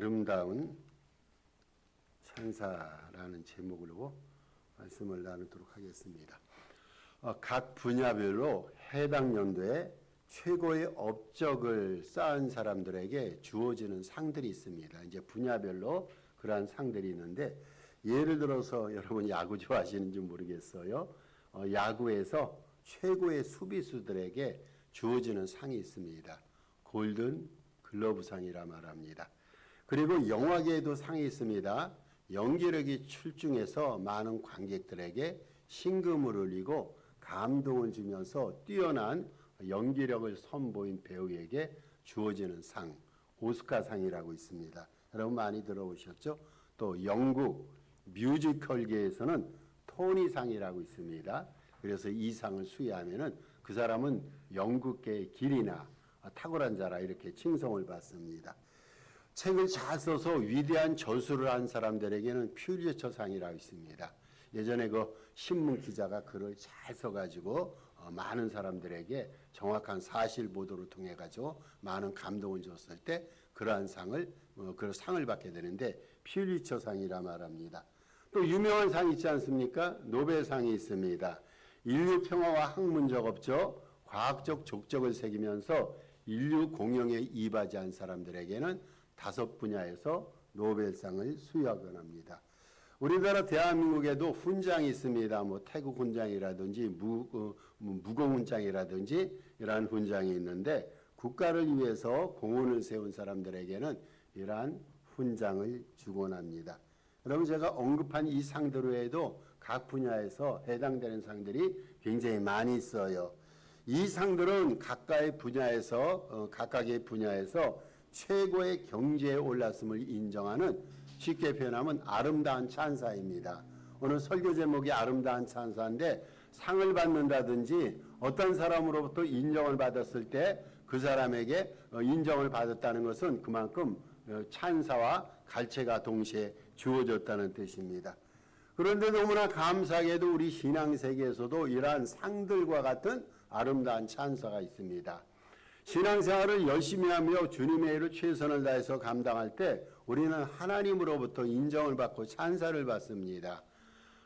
아름다운 천사라는 제목으로 말씀을 나누도록 하겠습니다. 각 분야별로 해당 연도에 최고의 업적을 쌓은 사람들에게 주어지는 상들이 있습니다. 이제 분야별로 그러한 상들이 있는데, 예를 들어서 여러분 야구 좋아하시는지 모르겠어요. 야구에서 최고의 수비수들에게 주어지는 상이 있습니다. 골든 글러브상이라 말합니다. 그리고 영화계에도 상이 있습니다. 연기력이 출중해서 많은 관객들에게 심금을 울리고 감동을 주면서 뛰어난 연기력을 선보인 배우에게 주어지는 상, 오스카상이라고 있습니다. 여러분 많이 들어보셨죠? 또 영국 뮤지컬계에서는 토니상이라고 있습니다. 그래서 이 상을 수여하면은 그 사람은 영국계의 길이나 탁월한 자라 이렇게 칭송을 받습니다. 책을 잘 써서 위대한 저술을 한 사람들에게는 퓰리처상이라고 있습니다. 예전에 그 신문 기자가 글을 잘 써가지고 많은 사람들에게 정확한 사실 보도를 통해 가지고 많은 감동을 줬을 때 그러한 상을 그 상을 받게 되는데 퓰리처상이라 말합니다. 또 유명한 상 있지 않습니까? 노벨상이 있습니다. 인류 평화와 학문적 업적, 과학적 족적을 새기면서 인류 공영에 이바지한 사람들에게는 5 분야에서 노벨상을 수여하곤 합니다. 우리나라 대한민국에도 훈장이 있습니다. 태국 훈장이라든지 무공 훈장이라든지 이러한 훈장이 있는데, 국가를 위해서 공헌을 세운 사람들에게는 이러한 훈장을 주곤 합니다. 여러분, 제가 언급한 이 상들 외에도 각 분야에서 해당되는 상들이 굉장히 많이 있어요. 이 상들은 각각의 분야에서 최고의 경지에 올랐음을 인정하는, 쉽게 표현하면 아름다운 찬사입니다. 오늘 설교 제목이 아름다운 찬사인데, 상을 받는다든지 어떤 사람으로부터 인정을 받았을 때 그 사람에게 인정을 받았다는 것은 그만큼 찬사와 갈채가 동시에 주어졌다는 뜻입니다. 그런데 너무나 감사하게도 우리 신앙세계에서도 이러한 상들과 같은 아름다운 찬사가 있습니다. 신앙생활을 열심히 하며 주님의 일을 최선을 다해서 감당할 때 우리는 하나님으로부터 인정을 받고 찬사를 받습니다.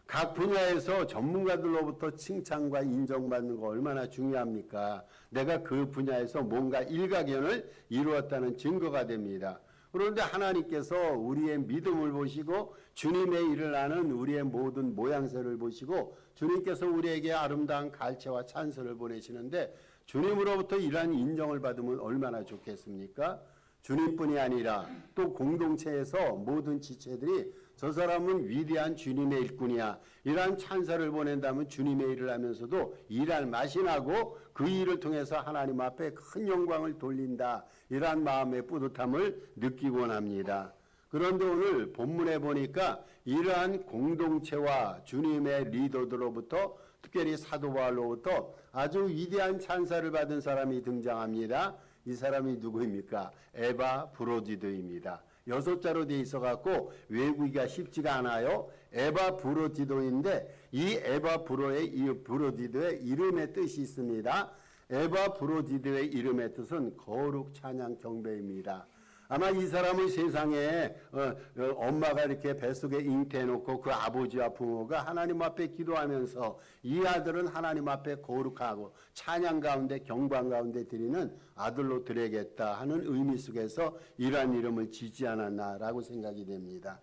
각 분야에서 전문가들로부터 칭찬과 인정받는 거 얼마나 중요합니까? 내가 그 분야에서 뭔가 일가견을 이루었다는 증거가 됩니다. 그런데 하나님께서 우리의 믿음을 보시고 주님의 일을 하는 우리의 모든 모양새를 보시고 주님께서 우리에게 아름다운 갈채와 찬사를 보내시는데, 주님으로부터 이러한 인정을 받으면 얼마나 좋겠습니까? 주님뿐이 아니라 또 공동체에서 모든 지체들이 저 사람은 위대한 주님의 일꾼이야, 이러한 찬사를 보낸다면 주님의 일을 하면서도 일할 맛이 나고 그 일을 통해서 하나님 앞에 큰 영광을 돌린다, 이러한 마음의 뿌듯함을 느끼곤 합니다. 그런데 오늘 본문에 보니까 이러한 공동체와 주님의 리더들로부터, 특별히 사도 바울로부터 아주 위대한 찬사를 받은 사람이 등장합니다. 이 사람이 누구입니까? 에바브로디도입니다. 6자로 되어 있어갖고 외우기가 쉽지가 않아요. 에바브로디도인데 이 에바브로디도의 이름의 뜻이 있습니다. 에바브로디도의 이름의 뜻은 거룩 찬양 경배입니다. 아마 이 사람은 세상에 엄마가 이렇게 뱃속에 잉태해놓고 그 아버지와 부모가 하나님 앞에 기도하면서 이 아들은 하나님 앞에 거룩하고 찬양 가운데 경관 가운데 드리는 아들로 드려야겠다 하는 의미 속에서 이러한 이름을 짓지 않았나라고 생각이 됩니다.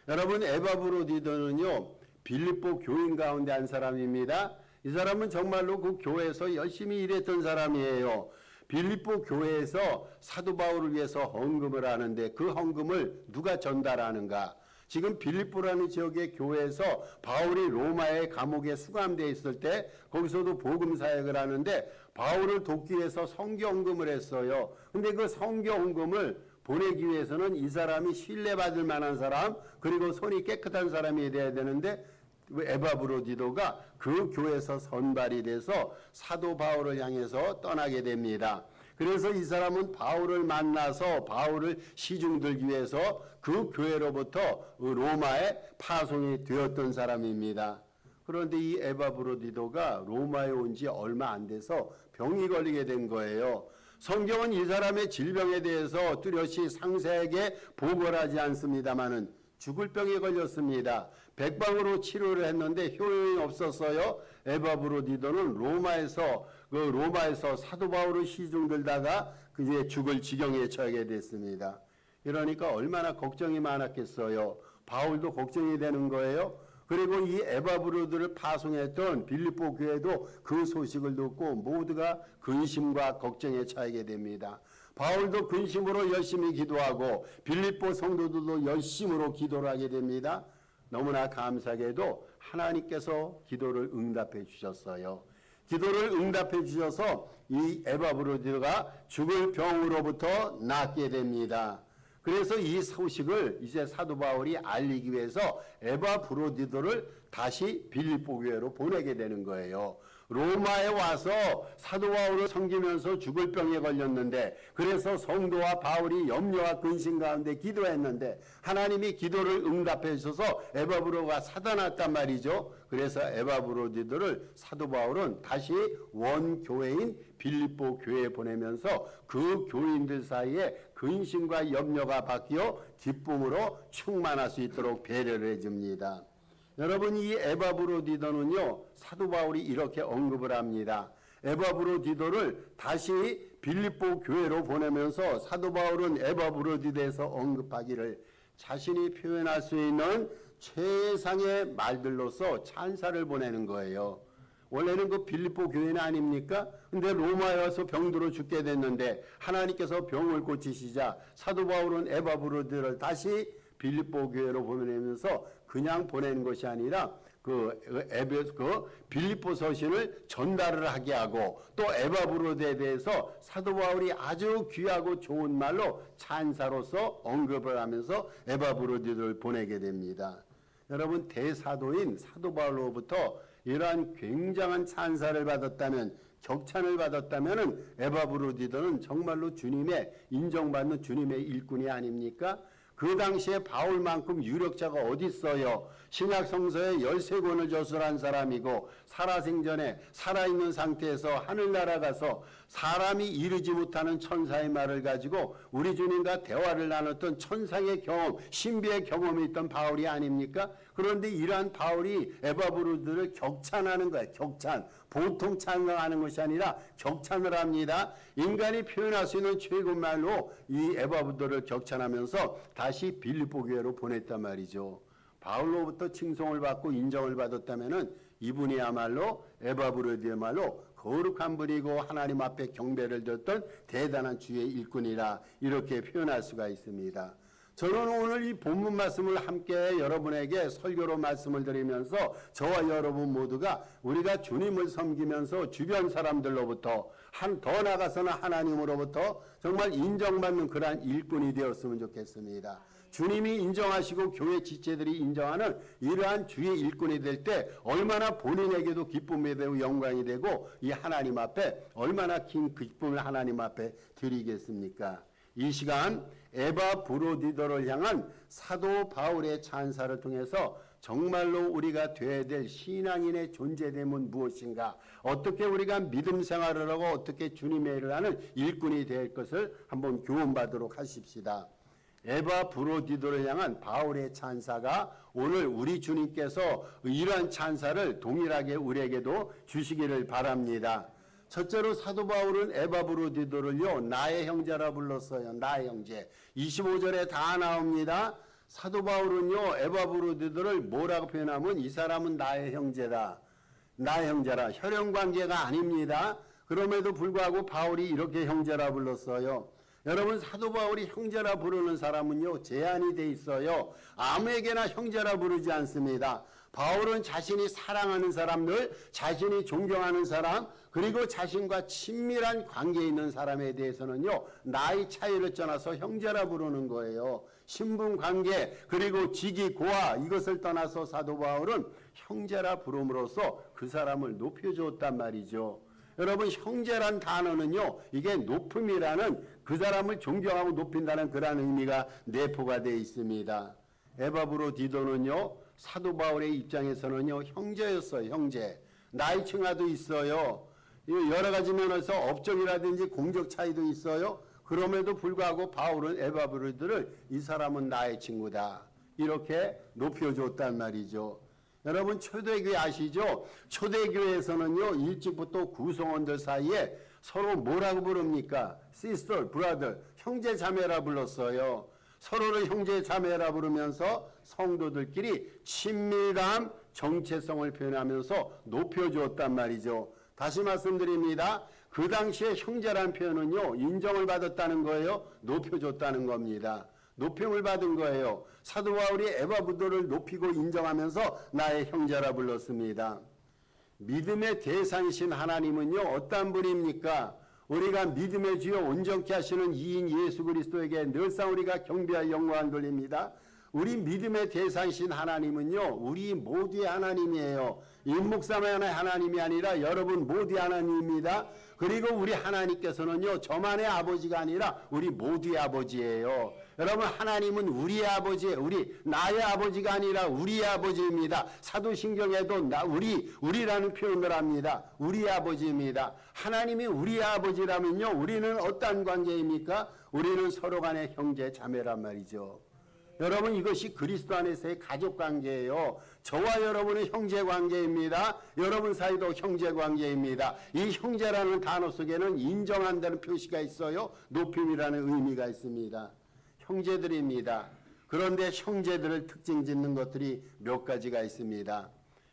여러분, 에바브로디도는요 빌립보 교인 가운데 한 사람입니다. 이 사람은 정말로 그 교회에서 열심히 일했던 사람이에요. 빌립보 교회에서 사도 바울을 위해서 헌금을 하는데 그 헌금을 누가 전달하는가? 지금 빌립보라는 지역의 교회에서 바울이 로마의 감옥에 수감되어 있을 때 거기서도 복음 사역을 하는데 바울을 돕기 위해서 선교 헌금을 했어요. 근데 그 선교 헌금을 보내기 위해서는 이 사람이 신뢰받을 만한 사람, 그리고 손이 깨끗한 사람이 돼야 되는데 에바브로디도가 그 교회에서 선발이 돼서 사도 바울을 향해서 떠나게 됩니다. 그래서 이 사람은 바울을 만나서 바울을 시중들기 위해서 그 교회로부터 로마에 파송이 되었던 사람입니다. 그런데 이 에바브로디도가 로마에 온 지 얼마 안 돼서 병이 걸리게 된 거예요. 성경은 이 사람의 질병에 대해서 뚜렷이 상세하게 보고를 하지 않습니다마는 죽을 병에 걸렸습니다. 백방으로 치료를 했는데 효용이 없었어요. 에바브로디도는 로마에서 사도 바울을 시중 들다가 그제 죽을 지경에 처하게 됐습니다. 이러니까 얼마나 걱정이 많았겠어요. 바울도 걱정이 되는 거예요. 그리고 이 에바브로드를 파송했던 빌립보 교회도 그 소식을 듣고 모두가 근심과 걱정에 처하게 됩니다. 바울도 근심으로 열심히 기도하고 빌립보 성도들도 열심으로 기도를 하게 됩니다. 너무나 감사하게도 하나님께서 기도를 응답해 주셨어요. 기도를 응답해 주셔서 이 에바브로드가 죽을 병으로부터 낫게 됩니다. 그래서 이 소식을 이제 사도 바울이 알리기 위해서 에바브로디도를 다시 빌립보 교회로 보내게 되는 거예요. 로마에 와서 사도 바울을 섬기면서 죽을 병에 걸렸는데, 그래서 성도와 바울이 염려와 근심 가운데 기도했는데 하나님이 기도를 응답해 주셔서 에바브로가 살아났단 말이죠. 그래서 에바브로디도를 사도 바울은 다시 원교회인 빌립보 교회에 보내면서 그 교인들 사이에 근심과 염려가 바뀌어 기쁨으로 충만할 수 있도록 배려를 해줍니다. 여러분, 이 에바브로디도는요, 사도 바울이 이렇게 언급을 합니다. 에바브로디도를 다시 빌립보 교회로 보내면서 사도 바울은 에바브로디도에서 언급하기를 자신이 표현할 수 있는 최상의 말들로서 찬사를 보내는 거예요. 원래는 그 빌립보 교회는 아닙니까? 근데 로마에 와서 병들어 죽게 됐는데 하나님께서 병을 고치시자 사도 바울은 에바브로디도를 다시 빌립보 교회로 보내면서 그냥 보내는 것이 아니라 그 빌립보 서신을 전달을 하게 하고 또 에바브로디도에 대해서 사도 바울이 아주 귀하고 좋은 말로 찬사로서 언급을 하면서 에바브로디도를 보내게 됩니다. 여러분, 대사도인 사도 바울로부터 이러한 굉장한 찬사를 받았다면, 격찬을 받았다면 에바브로디도는 정말로 주님의 인정받는 주님의 일꾼이 아닙니까? 그 당시에 바울만큼 유력자가 어디 있어요? 신약 성서에 13권을 저술한 사람이고 살아생전에 살아있는 상태에서 하늘나라 가서 사람이 이르지 못하는 천사의 말을 가지고 우리 주님과 대화를 나눴던 천상의 경험, 신비의 경험이 있던 바울이 아닙니까? 그런데 이러한 바울이 에바브로디도를 격찬하는 거예요. 격찬. 보통 찬양하는 것이 아니라 격찬을 합니다. 인간이 표현할 수 있는 최고 말로 이 에바브로디도를 격찬하면서 다시 빌립보 교회로 보냈단 말이죠. 바울로부터 칭송을 받고 인정을 받았다면은 이분이야말로 에바브로디야말로 거룩한 분이고 하나님 앞에 경배를 드렸던 대단한 주의 일꾼이라 이렇게 표현할 수가 있습니다. 저는 오늘 이 본문 말씀을 함께 여러분에게 설교로 말씀을 드리면서 저와 여러분 모두가 우리가 주님을 섬기면서 주변 사람들로부터 더 나아가서는 하나님으로부터 정말 인정받는 그러한 일꾼이 되었으면 좋겠습니다. 주님이 인정하시고 교회 지체들이 인정하는 이러한 주의 일꾼이 될 때 얼마나 본인에게도 기쁨이 되고 영광이 되고 이 하나님 앞에 얼마나 긴 기쁨을 하나님 앞에 드리겠습니까? 이 시간 에바브로디도를 향한 사도 바울의 찬사를 통해서 정말로 우리가 되어야 될 신앙인의 존재됨은 무엇인가, 어떻게 우리가 믿음 생활을 하고 어떻게 주님의 일을 하는 일꾼이 될 것을 한번 교훈받도록 하십시다. 에바브로디도를 향한 바울의 찬사가 오늘 우리 주님께서 이러한 찬사를 동일하게 우리에게도 주시기를 바랍니다. 첫째로 사도 바울은 에바브로디도를요 나의 형제라 불렀어요. 나의 형제. 25절에 다 나옵니다. 사도 바울은요 에바브로디도를 뭐라고 표현하면 이 사람은 나의 형제다. 나의 형제라. 혈연관계가 아닙니다. 그럼에도 불구하고 바울이 이렇게 형제라 불렀어요. 여러분, 사도 바울이 형제라 부르는 사람은요 제한이 돼 있어요. 아무에게나 형제라 부르지 않습니다. 바울은 자신이 사랑하는 사람들, 자신이 존경하는 사람, 그리고 자신과 친밀한 관계에 있는 사람에 대해서는요 나이 차이를 떠나서 형제라 부르는 거예요. 신분 관계 그리고 직위 고하 이것을 떠나서 사도 바울은 형제라 부름으로써 그 사람을 높여주었단 말이죠. 여러분, 형제란 단어는요 이게 높음이라는, 그 사람을 존경하고 높인다는 그런 의미가 내포가 되어 있습니다. 에바브로디도는요 사도 바울의 입장에서는요 형제였어요. 형제. 나이 층하도 있어요. 여러 가지 면에서 업적이라든지 공적 차이도 있어요. 그럼에도 불구하고 바울은 에바브로들을 이 사람은 나의 친구다 이렇게 높여줬단 말이죠. 여러분 초대교회 아시죠? 초대교회에서는요 일찍부터 구성원들 사이에 서로 뭐라고 부릅니까? sister, brother, 형제 자매라 불렀어요. 서로를 형제 자매라 부르면서 성도들끼리 친밀감, 정체성을 표현하면서 높여주었단 말이죠. 다시 말씀드립니다. 그 당시에 형제라는 표현은요 인정을 받았다는 거예요. 높여줬다는 겁니다. 높임을 받은 거예요. 사도 바울이 에바브로를 높이고 인정하면서 나의 형제라 불렀습니다. 믿음의 대상이신 하나님은요 어떤 분입니까? 우리가 믿음의 주여 온전케 하시는 이인 예수 그리스도에게 늘상 우리가 경배할 영광을 돌립니다. 우리 믿음의 대상이신 하나님은요 우리 모두의 하나님이에요. 임목사만의 하나님이 아니라 여러분 모두의 하나님입니다. 그리고 우리 하나님께서는요 저만의 아버지가 아니라 우리 모두의 아버지예요. 여러분 하나님은 우리의 아버지예요. 나의 아버지가 아니라 우리의 아버지입니다. 사도신경에도 우리라는 표현을 합니다. 우리의 아버지입니다. 하나님이 우리의 아버지라면요 우리는 어떤 관계입니까? 우리는 서로 간의 형제 자매란 말이죠. 여러분 이것이 그리스도 안에서의 가족관계예요. 저와 여러분은 형제관계입니다. 여러분 사이도 형제관계입니다. 이 형제라는 단어 속에는 인정한다는 표시가 있어요. 높임이라는 의미가 있습니다. 형제들입니다. 그런데 형제들을 특징 짓는 것들이 몇 가지가 있습니다.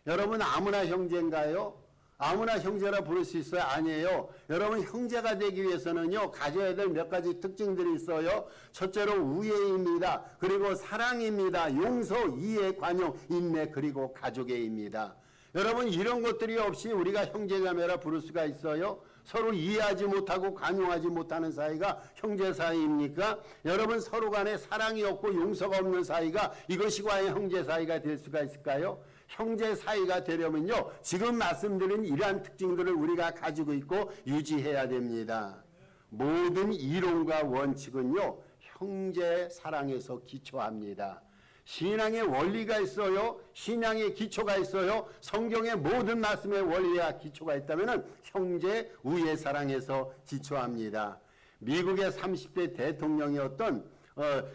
여러분 아무나 형제인가요? 아무나 형제라 부를 수 있어요? 아니에요. 여러분 형제가 되기 위해서는요 가져야 될 몇 가지 특징들이 있어요. 첫째로 우애입니다. 그리고 사랑입니다. 용서, 이해, 관용, 인내, 그리고 가족애입니다. 여러분 이런 것들이 없이 우리가 형제자매라 부를 수가 있어요? 서로 이해하지 못하고 관용하지 못하는 사이가 형제 사이입니까? 여러분 서로 간에 사랑이 없고 용서가 없는 사이가 이것이 과연 형제 사이가 될 수가 있을까요? 형제 사이가 되려면요 지금 말씀드린 이러한 특징들을 우리가 가지고 있고 유지해야 됩니다. 모든 이론과 원칙은요 형제 사랑에서 기초합니다. 신앙의 원리가 있어요. 신앙의 기초가 있어요. 성경의 모든 말씀의 원리와 기초가 있다면 형제 우애 사랑에서 기초합니다. 미국의 30대 대통령이었던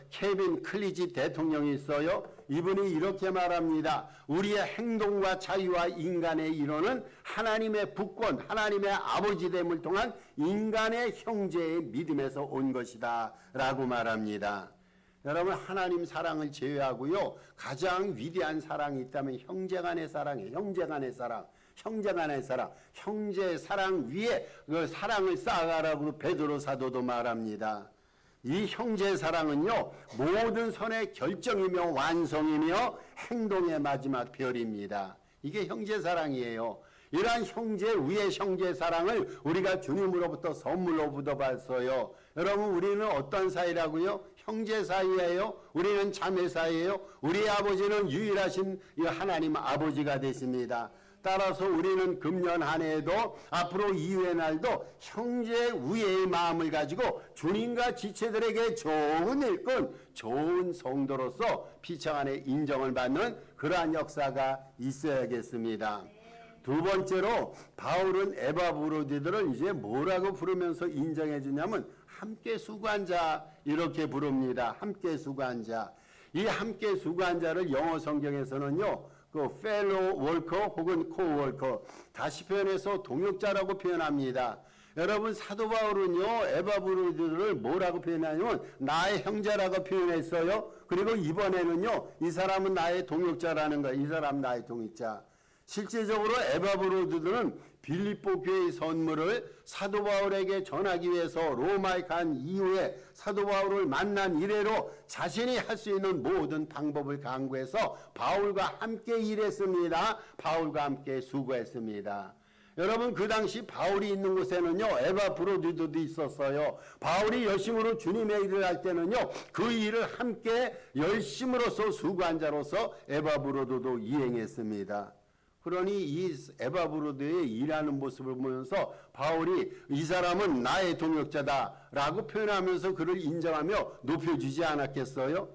케빈 클리지 대통령이 있어요. 이분이 이렇게 말합니다. 우리의 행동과 자유와 인간의 이론은 하나님의 부권, 하나님의 아버지됨을 통한 인간의 형제의 믿음에서 온 것이다 라고 말합니다. 여러분 하나님 사랑을 제외하고요 가장 위대한 사랑이 있다면 형제 간의 사랑이에요. 형제 간의 사랑, 형제 간의 사랑, 형제 사랑 위에 그 사랑을 쌓아가라고 베드로 사도도 말합니다. 이 형제 사랑은요 모든 선의 결정이며 완성이며 행동의 마지막 별입니다. 이게 형제 사랑이에요. 이러한 형제 위의 형제 사랑을 우리가 주님으로부터 선물로 받았어요. 여러분 우리는 어떤 사이라고요? 형제 사이예요. 우리는 자매 사이예요. 우리 아버지는 유일하신 하나님 아버지가 되십니다. 따라서 우리는 금년 한 해에도 앞으로 이후의 날도 형제 우애의 마음을 가지고 주님과 지체들에게 좋은 일꾼, 좋은 성도로서 피차 안에 인정을 받는 그러한 역사가 있어야겠습니다. 두 번째로 바울은 에바브로디들을 이제 뭐라고 부르면서 인정해 주냐면 함께 수고한 자 이렇게 부릅니다. 함께 수고한 자. 이 함께 수고한 자를 영어 성경에서는요. 그 fellow worker 혹은 co-worker 다시 표현해서 동역자라고 표현합니다. 여러분 사도 바울은요 에바브로디들을 뭐라고 표현하냐면 나의 형제라고 표현했어요. 그리고 이번에는요 이 사람은 나의 동역자라는 거예요. 이 사람 나의 동역자. 실제적으로 에바브로디들은 빌립보 교회의 선물을 사도 바울에게 전하기 위해서 로마에 간 이후에 사도 바울을 만난 이래로 자신이 할 수 있는 모든 방법을 강구해서 바울과 함께 일했습니다. 바울과 함께 수고했습니다. 여러분 그 당시 바울이 있는 곳에는요 에바브로디도 있었어요. 바울이 열심으로 주님의 일을 할 때는요 그 일을 함께 열심으로서 수고한 자로서 에바브로디도 이행했습니다. 그러니 이 에바브로드의 일하는 모습을 보면서 바울이 이 사람은 나의 동역자다라고 표현하면서 그를 인정하며 높여주지 않았겠어요?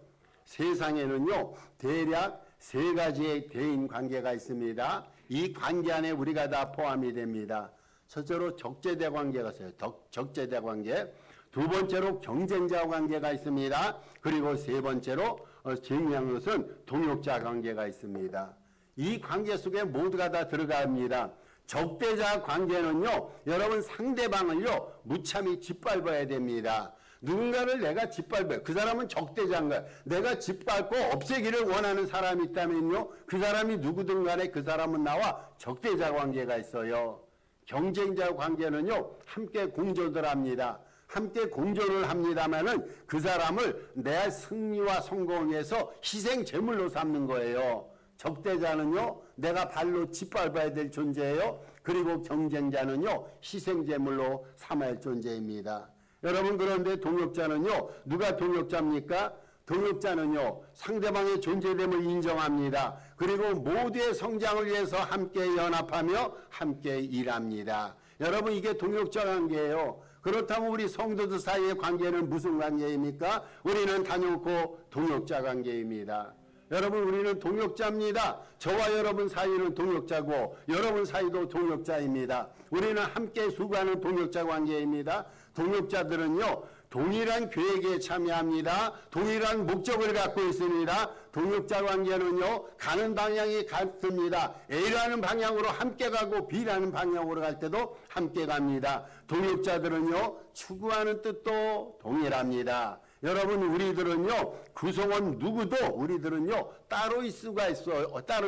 세상에는요 대략 세 가지의 대인 관계가 있습니다. 이 관계 안에 우리가 다 포함이 됩니다. 첫째로 적재대 관계가 있어요. 적재대 관계. 두 번째로 경쟁자 관계가 있습니다. 그리고 세 번째로 중요한 것은 동역자 관계가 있습니다. 이 관계 속에 모두가 다 들어갑니다. 적대자 관계는요, 여러분 상대방을요 무참히 짓밟아야 됩니다. 누군가를 내가 짓밟아요. 그 사람은 적대자인 거야. 내가 짓밟고 없애기를 원하는 사람이 있다면요, 그 사람이 누구든 간에 그 사람은 나와 적대자 관계가 있어요. 경쟁자 관계는요, 함께 공존을 합니다. 함께 공존을 합니다만은 그 사람을 내 승리와 성공을 위해서 희생 제물로 삼는 거예요. 적대자는요, 내가 발로 짓밟아야 될 존재예요. 그리고 경쟁자는요, 희생 제물로 삼아야 할 존재입니다. 여러분, 그런데 동역자는요, 누가 동역자입니까? 동역자는요, 상대방의 존재됨을 인정합니다. 그리고 모두의 성장을 위해서 함께 연합하며 함께 일합니다. 여러분, 이게 동역자 관계예요. 그렇다면 우리 성도들 사이의 관계는 무슨 관계입니까? 우리는 단연코 동역자 관계입니다. 여러분, 우리는 동역자입니다. 저와 여러분 사이는 동역자고 여러분 사이도 동역자입니다. 우리는 함께 수고하는 동역자 관계입니다. 동역자들은요, 동일한 계획에 참여합니다. 동일한 목적을 갖고 있습니다. 동역자 관계는요, 가는 방향이 같습니다. A라는 방향으로 함께 가고 B라는 방향으로 갈 때도 함께 갑니다. 동역자들은요, 추구하는 뜻도 동일합니다. 여러분, 우리들은요, 구성원 누구도 우리들은요, 따로 있을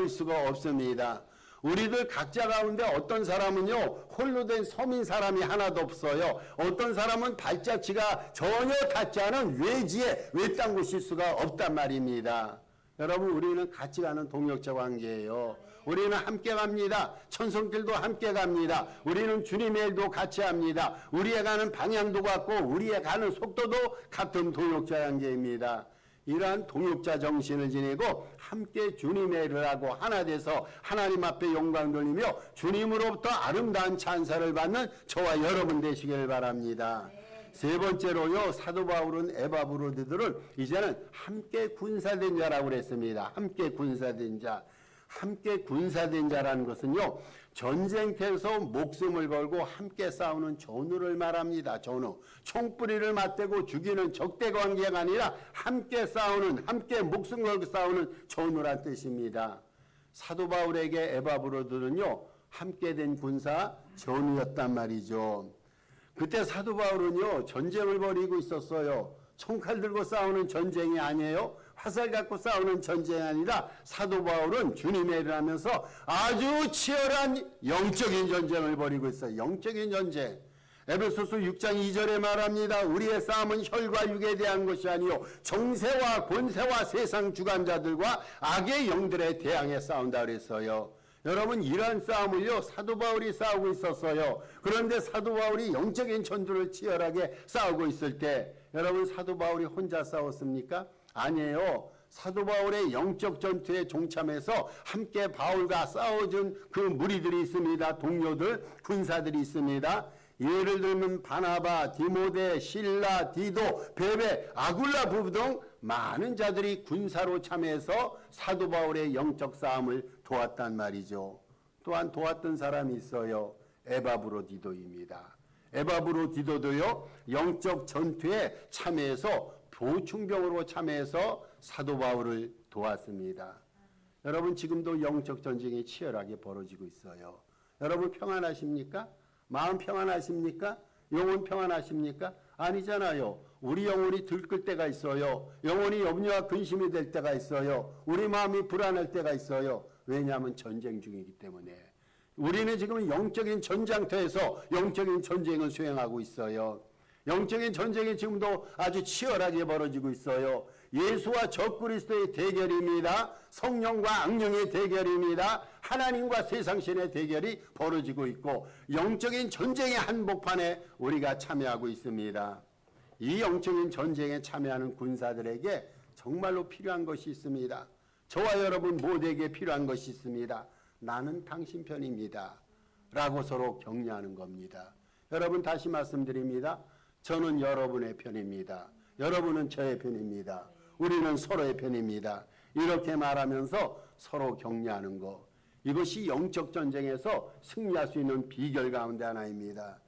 수가 없습니다. 우리들 각자 가운데 어떤 사람은요, 홀로 된 서민 사람이 하나도 없어요. 어떤 사람은 발자취가 전혀 닿지 않은 외지에 외딴 곳일 수가 없단 말입니다. 여러분, 우리는 같이 가는 동역자 관계예요. 우리는 함께 갑니다. 천성길도 함께 갑니다. 우리는 주님의 일도 같이 합니다. 우리의 가는 방향도 같고 우리의 가는 속도도 같은 동역자 관계입니다. 이러한 동역자 정신을 지니고 함께 주님의 일을 하고 하나 돼서 하나님 앞에 영광 돌리며 주님으로부터 아름다운 찬사를 받는 저와 여러분 되시길 바랍니다. 세 번째로요, 사도 바울은 에바브로디들을 이제는 함께 군사된 자라고 그랬습니다. 함께 군사된 자. 함께 군사된 자라는 것은요, 전쟁터에서 목숨을 걸고 함께 싸우는 전우를 말합니다. 전우. 총뿌리를 맞대고 죽이는 적대 관계가 아니라 함께 싸우는, 함께 목숨 걸고 싸우는 전우란 뜻입니다. 사도 바울에게 에바브로들은요, 함께 된 군사 전우였단 말이죠. 그때 사도 바울은요, 전쟁을 벌이고 있었어요. 총칼 들고 싸우는 전쟁이 아니에요. 화살 갖고 싸우는 전쟁이 아니라 사도 바울은 주님의 일을 하면서 아주 치열한 영적인 전쟁을 벌이고 있어요. 영적인 전쟁. 에베소서 6장 2절에 말합니다. 우리의 싸움은 혈과 육에 대한 것이 아니요 정세와 권세와 세상 주관자들과 악의 영들에 대항해 싸운다 그랬어요. 여러분, 이러한 싸움을요, 사도 바울이 싸우고 있었어요. 그런데 사도 바울이 영적인 전투를 치열하게 싸우고 있을 때 여러분, 사도 바울이 혼자 싸웠습니까? 아니에요. 사도 바울의 영적 전투에 동참해서 함께 바울과 싸워준 그 무리들이 있습니다. 동료들, 군사들이 있습니다. 예를 들면 바나바, 디모데, 실라, 디도, 베베, 아굴라 부부 등 많은 자들이 군사로 참여해서 사도 바울의 영적 싸움을 도왔단 말이죠. 또한 도왔던 사람이 있어요. 에바브로디도입니다. 에바브로디도도요, 영적 전투에 참여해서 보충병으로 참여해서 사도 바울을 도왔습니다. 여러분, 지금도 영적 전쟁이 치열하게 벌어지고 있어요. 여러분, 평안하십니까? 마음 평안하십니까? 영혼 평안하십니까? 아니잖아요. 우리 영혼이 들끓 때가 있어요. 영혼이 염려와 근심이 될 때가 있어요. 우리 마음이 불안할 때가 있어요. 왜냐하면 전쟁 중이기 때문에. 우리는 지금 영적인 전장터에서 영적인 전쟁을 수행하고 있어요. 영적인 전쟁이 지금도 아주 치열하게 벌어지고 있어요. 예수와 적그리스도의 대결입니다. 성령과 악령의 대결입니다. 하나님과 세상신의 대결이 벌어지고 있고 영적인 전쟁의 한복판에 우리가 참여하고 있습니다. 이 영적인 전쟁에 참여하는 군사들에게 정말로 필요한 것이 있습니다. 저와 여러분 모두에게 필요한 것이 있습니다. 나는 당신 편입니다. 라고 서로 격려하는 겁니다. 여러분, 다시 말씀드립니다. 저는 여러분의 편입니다. 여러분은 저의 편입니다. 우리는 서로의 편입니다. 이렇게 말하면서 서로 격려하는 거. 이것이 영적 전쟁에서 승리할 수 있는 비결 가운데 하나입니다.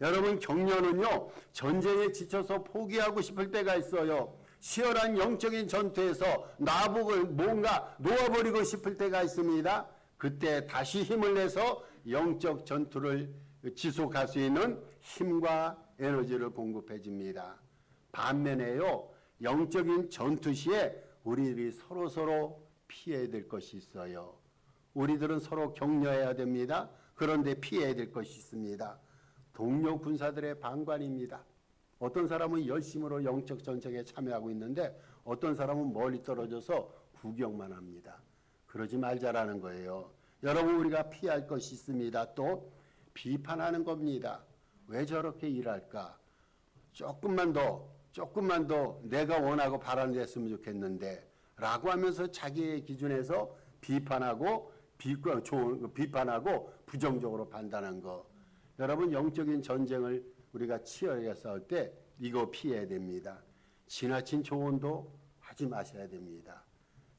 여러분, 격려는요, 전쟁에 지쳐서 포기하고 싶을 때가 있어요. 치열한 영적인 전투에서 나복을 뭔가 놓아버리고 싶을 때가 있습니다. 그때 다시 힘을 내서 영적 전투를 지속할 수 있는 힘과 에너지를 공급해 줍니다. 반면에요, 영적인 전투 시에 우리들이 서로 피해야 될 것이 있어요. 우리들은 서로 격려해야 됩니다. 그런데 피해야 될 것이 있습니다. 동료 군사들의 방관입니다. 어떤 사람은 열심으로 영적 전쟁에 참여하고 있는데 어떤 사람은 멀리 떨어져서 구경만 합니다. 그러지 말자라는 거예요. 여러분, 우리가 피할 것이 있습니다. 또 비판하는 겁니다. 왜 저렇게 일할까? 조금만 더 내가 원하고 바라는 데 했으면 좋겠는데 라고 하면서 자기의 기준에서 비판하고 부정적으로 판단한 거. 여러분, 영적인 전쟁을 우리가 치열하게 싸울 때 이거 피해야 됩니다. 지나친 조언도 하지 마셔야 됩니다.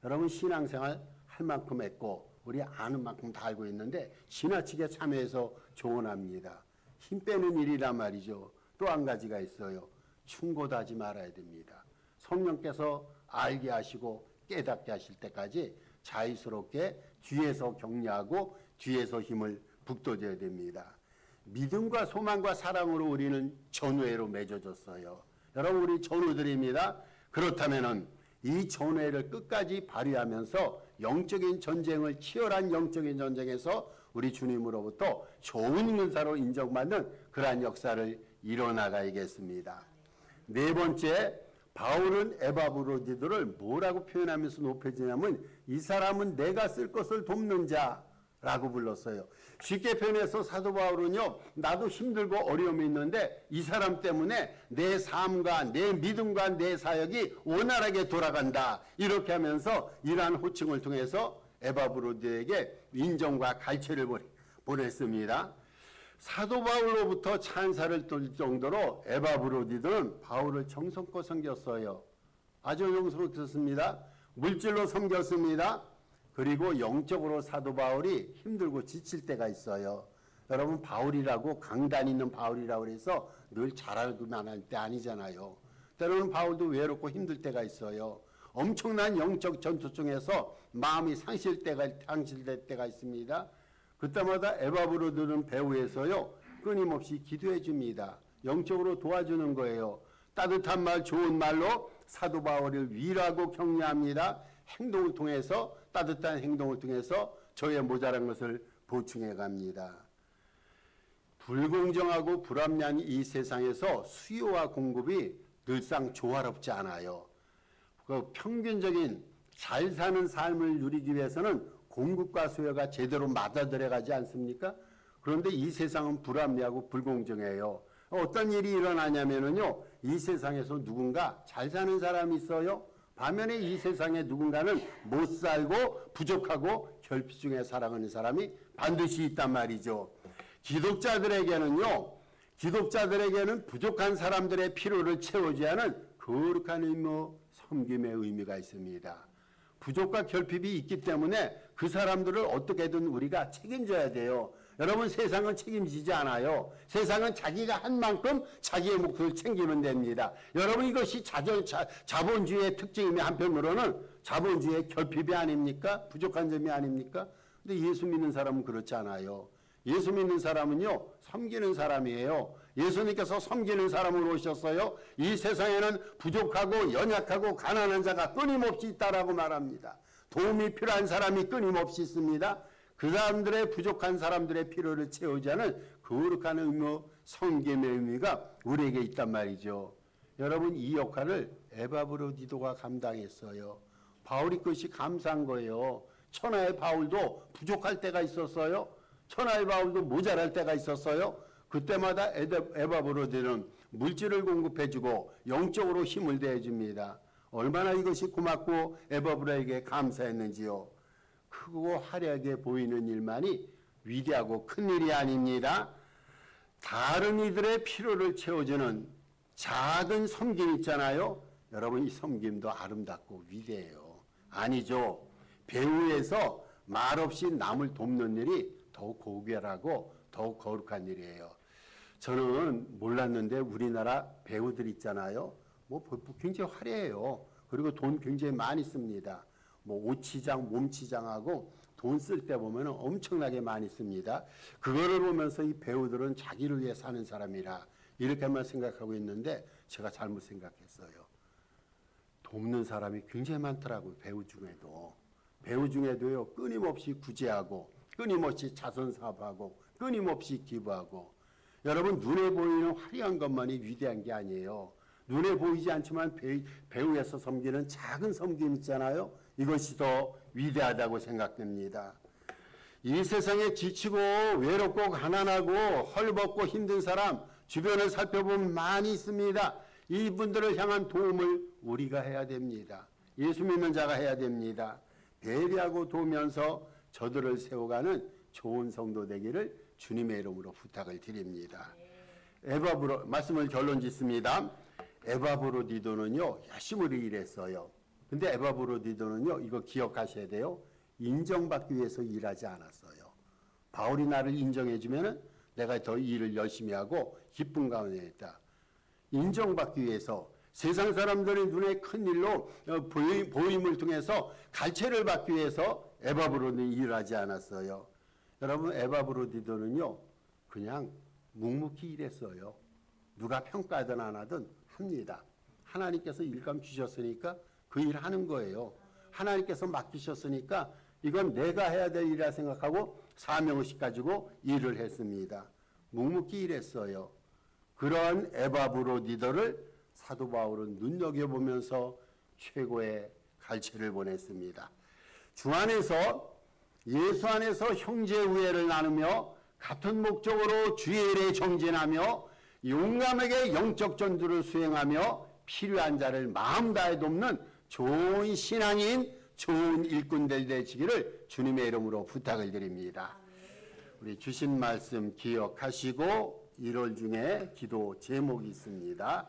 여러분, 신앙생활 할 만큼 했고 우리 아는 만큼 다 알고 있는데 지나치게 참여해서 조언합니다. 힘 빼는 일이란 말이죠. 또 한 가지가 있어요. 충고도 하지 말아야 됩니다. 성령께서 알게 하시고 깨닫게 하실 때까지 자유스럽게 뒤에서 격려하고 뒤에서 힘을 북돋워야 됩니다. 믿음과 소망과 사랑으로 우리는 전우회로 맺어졌어요. 여러분, 우리 전우들입니다. 그렇다면은 이 전우회를 끝까지 발휘하면서 영적인 전쟁을 치열한 영적인 전쟁에서 우리 주님으로부터 좋은 은사로 인정받는 그러한 역사를 이뤄나가야겠습니다. 네 번째, 바울은 에바브로디도를 뭐라고 표현하면서 높여주냐면 이 사람은 내가 쓸 것을 돕는 자라고 불렀어요. 쉽게 표현해서 사도 바울은요, 나도 힘들고 어려움이 있는데 이 사람 때문에 내 삶과 내 믿음과 내 사역이 원활하게 돌아간다. 이렇게 하면서 이러한 호칭을 통해서 에바브로디에게 인정과 갈채를 보냈습니다. 사도 바울로부터 찬사를 들 정도로 에바브로디들은 바울을 정성껏 섬겼어요. 아주 정성껏 썼습니다. 물질로 섬겼습니다. 그리고 영적으로 사도 바울이 힘들고 지칠 때가 있어요. 여러분, 바울이라고 강단 있는 바울이라고 해서 늘 잘하기만 할 때 아니잖아요. 때로는 바울도 외롭고 힘들 때가 있어요. 엄청난 영적 전투 중에서 마음이 상실될 때가 있습니다. 그때마다 에바브로드는 배후에서요, 끊임없이 기도해 줍니다. 영적으로 도와주는 거예요. 따뜻한 말, 좋은 말로 사도 바울을 위로하고 격려합니다. 행동을 통해서, 따뜻한 행동을 통해서 저의 모자란 것을 보충해 갑니다. 불공정하고 불합리한 이 세상에서 수요와 공급이 늘상 조화롭지 않아요. 그 평균적인 잘 사는 삶을 누리기 위해서는 공급과 수요가 제대로 맞아들어가지 않습니까? 그런데 이 세상은 불합리하고 불공정해요. 어떤 일이 일어나냐면요, 이 세상에서 누군가 잘 사는 사람이 있어요. 반면에 이 세상에 누군가는 못 살고 부족하고 결핍 중에 살아가는 사람이 반드시 있단 말이죠. 기독자들에게는 부족한 사람들의 필요를 채우지 않은 거룩한 의무, 섬김의 의미가 있습니다. 부족과 결핍이 있기 때문에 그 사람들을 어떻게든 우리가 책임져야 돼요. 여러분, 세상은 책임지지 않아요. 세상은 자기가 한 만큼 자기의 몫을 챙기면 됩니다. 여러분, 이것이 자본주의의 특징이며 한편으로는 자본주의의 결핍이 아닙니까? 부족한 점이 아닙니까? 근데 예수 믿는 사람은 그렇지 않아요. 예수 믿는 사람은요, 섬기는 사람이에요. 예수님께서 섬기는 사람으로 오셨어요. 이 세상에는 부족하고 연약하고 가난한 자가 끊임없이 있다라고 말합니다. 도움이 필요한 사람이 끊임없이 있습니다. 그 사람들의 부족한 사람들의 필요를 채우지 않은 거룩한 의무, 섬김의 의미가 우리에게 있단 말이죠. 여러분, 이 역할을 에바브로디도가 감당했어요. 바울이 그것이 감사한 거예요. 천하의 바울도 부족할 때가 있었어요. 천하의 바울도 모자랄 때가 있었어요. 그때마다 에바브로디는 물질을 공급해주고 영적으로 힘을 대해줍니다. 얼마나 이것이 고맙고 에바브로에게 감사했는지요. 크고 화려하게 보이는 일만이 위대하고 큰 일이 아닙니다. 다른 이들의 필요를 채워주는 작은 섬김 있잖아요. 여러분, 이 섬김도 아름답고 위대해요. 아니죠. 배후에서 말없이 남을 돕는 일이 더욱 고귀하고 더욱 거룩한 일이에요. 저는 몰랐는데 우리나라 배우들 있잖아요. 뭐 굉장히 화려해요. 그리고 돈 굉장히 많이 씁니다. 뭐 옷치장, 몸치장하고 돈 쓸 때 보면 엄청나게 많이 씁니다. 그거를 보면서 이 배우들은 자기를 위해 사는 사람이라 이렇게만 생각하고 있는데 제가 잘못 생각했어요. 돕는 사람이 굉장히 많더라고요. 배우 중에도. 배우 중에도요. 끊임없이 구제하고 끊임없이 자선사업하고 끊임없이 기부하고. 여러분 눈에 보이는 화려한 것만이 위대한 게 아니에요. 눈에 보이지 않지만 배우에서 섬기는 작은 섬김 있잖아요. 이것이 더 위대하다고 생각됩니다. 이 세상에 지치고 외롭고 가난하고 헐벗고 힘든 사람 주변을 살펴보면 많이 있습니다. 이분들을 향한 도움을 우리가 해야 됩니다. 예수 믿는 자가 해야 됩니다. 배려하고 도우면서 저들을 세워가는 좋은 성도 되기를 주님의 이름으로 부탁을 드립니다. 말씀을 결론 짓습니다. 에바브로디도는요 열심히 일했어요. 근데 에바브로디도는요 이거 기억하셔야 돼요. 인정받기 위해서 일하지 않았어요. 바울이 나를 인정해주면은 내가 더 일을 열심히 하고 기쁨 가운데 있다. 인정받기 위해서 세상 사람들의 눈에 큰 일로 보임을 통해서 갈채를 받기 위해서 에바브로는 일하지 않았어요. 여러분 에바브로디도는요 그냥 묵묵히 일했어요. 누가 평가하든 안 하든 합니다. 하나님께서 일감 주셨으니까 그 일 하는 거예요. 하나님께서 맡기셨으니까 이건 내가 해야 될 일이라 생각하고 사명의식 가지고 일을 했습니다. 묵묵히 일했어요. 그런 에바브로디도를 사도 바울은 눈여겨보면서 최고의 갈채를 보냈습니다. 주 안에서 예수 안에서 형제 우애를 나누며 같은 목적으로 주의 일에 정진하며 용감하게 영적 전투를 수행하며 필요한 자를 마음 다해 돕는 좋은 신앙인, 좋은 일꾼들 되시기를 주님의 이름으로 부탁을 드립니다. 우리 주신 말씀 기억하시고 1월 중에 기도 제목이 있습니다.